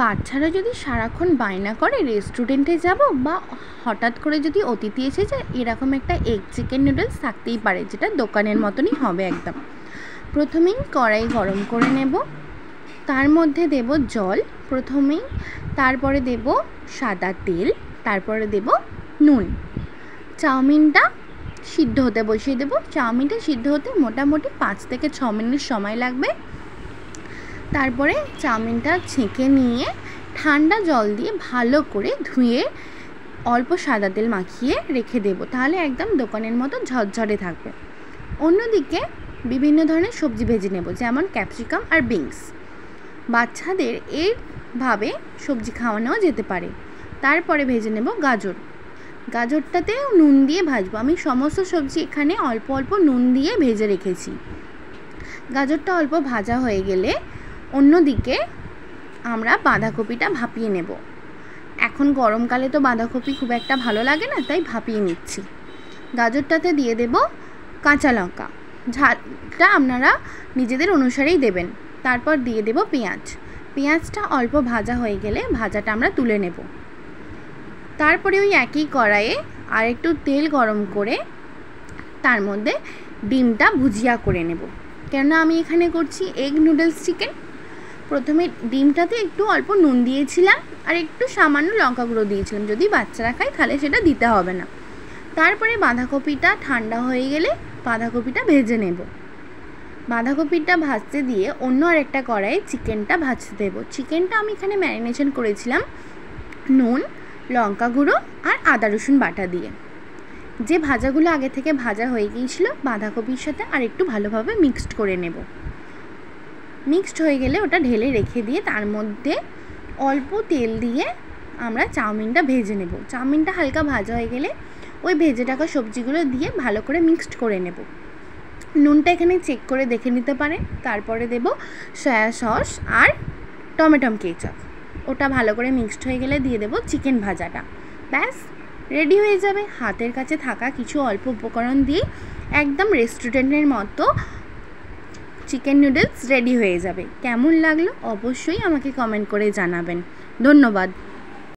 বাচ্চারা যদি সারাক্ষণ বায়না করে রেস্টুরেন্টে যাব বা হঠাৎ করে যদি অতিথি এসে যায়, এরকম একটা এগ চিকেন নুডলস থাকতেই পারে, যেটা দোকানের মতনই হবে একদম। প্রথমেই কড়াই গরম করে নেব, তার মধ্যে দেব জল প্রথমেই, তারপরে দেব সাদা তেল, তারপরে দেব নুন। চাউমিনটা সিদ্ধ হতে বসিয়ে দেব। চাউমিনটা সিদ্ধ হতে মোটামুটি 5 থেকে 6 মিনিট সময় লাগবে। তারপরে চাউমিনটা ছেঁকে নিয়ে ঠান্ডা জল দিয়ে ভালো করে ধুয়ে অল্প সাদা তেল মাখিয়ে রেখে দেব, তাহলে একদম দোকানের মতো ঝরঝরে থাকবে। অন্যদিকে বিভিন্ন ধরনের সবজি ভেজে নেব, যেমন ক্যাপসিকাম আর বিনস। বাচ্চাদের এইভাবে সবজি খাওয়ানো যেতে পারে। তারপরে ভেজে নেব গাজর। গাজরটাতেও নুন দিয়ে ভাজবো। আমি সমস্ত সবজি এখানে অল্প অল্প নুন দিয়ে ভেজে রেখেছি। গাজরটা অল্প ভাজা হয়ে গেলে অন্যদিকে আমরা বাঁধাকপিটা ভাপিয়ে নেব। এখন গরমকালে তো বাঁধাকপি খুব একটা ভালো লাগে না, তাই ভাপিয়ে নিচ্ছি। গাজরটাতে দিয়ে দেব কাঁচা লঙ্কা, ঝালটা আপনারা নিজেদের অনুসারেই দেবেন। তারপর দিয়ে দেব পেঁয়াজ। পেঁয়াজটা অল্প ভাজা হয়ে গেলে ভাজাটা আমরা তুলে নেব। তারপরে ওই একই কড়াইয়ে আর একটু তেল গরম করে তার মধ্যে ডিমটা ভুজিয়া করে নেব, কেননা আমি এখানে করছি এগ নুডলস চিকেন। প্রথমে ডিমটাতে একটু অল্প নুন দিয়েছিলাম আর একটু সামান্য লঙ্কা গুঁড়ো দিয়েছিলাম, যদি বাচ্চারা খায় তাহলে সেটা দিতে হবে না। তারপরে বাঁধাকপিটা ঠান্ডা হয়ে গেলে বাঁধাকপিটা ভেজে নেব। বাঁধাকপিটা ভাজতে দিয়ে অন্য আরেকটা কড়াইয়ে চিকেনটা ভাজতে দেব। চিকেনটা আমি এখানে ম্যারিনেশন করেছিলাম নুন, লঙ্কা গুঁড়ো আর আদা রসুন বাটা দিয়ে। যে ভাজাগুলো আগে থেকে ভাজা হয়ে গিয়েছিল বাঁধাকপির সাথে আর একটু ভালোভাবে মিক্সড করে নেব। মিক্সড হয়ে গেলে ওটা ঢেলে রেখে দিয়ে তার মধ্যে অল্প তেল দিয়ে আমরা চাউমিনটা ভেজে নেব। চাউমিনটা হালকা ভাজা হয়ে গেলে ওই ভেজে রাখা সবজিগুলো দিয়ে ভালো করে মিক্সড করে নেব। নুনটা এখানে চেক করে দেখে নিতে পারেন। তারপরে দেব সয়া সস আর টমেটো কেচাপ। ওটা ভালো করে মিক্সড হয়ে গেলে দিয়ে দেব চিকেন ভাজাটা। ব্যাস রেডি হয়ে যাবে। হাতের কাছে থাকা কিছু অল্প উপকরণ দিয়ে একদম রেস্টুরেন্টের মতো চিকেন নুডলস রেডি হয়ে যাবে। কেমন লাগলো অবশ্যই আমাকে কমেন্ট করে জানাবেন। ধন্যবাদ।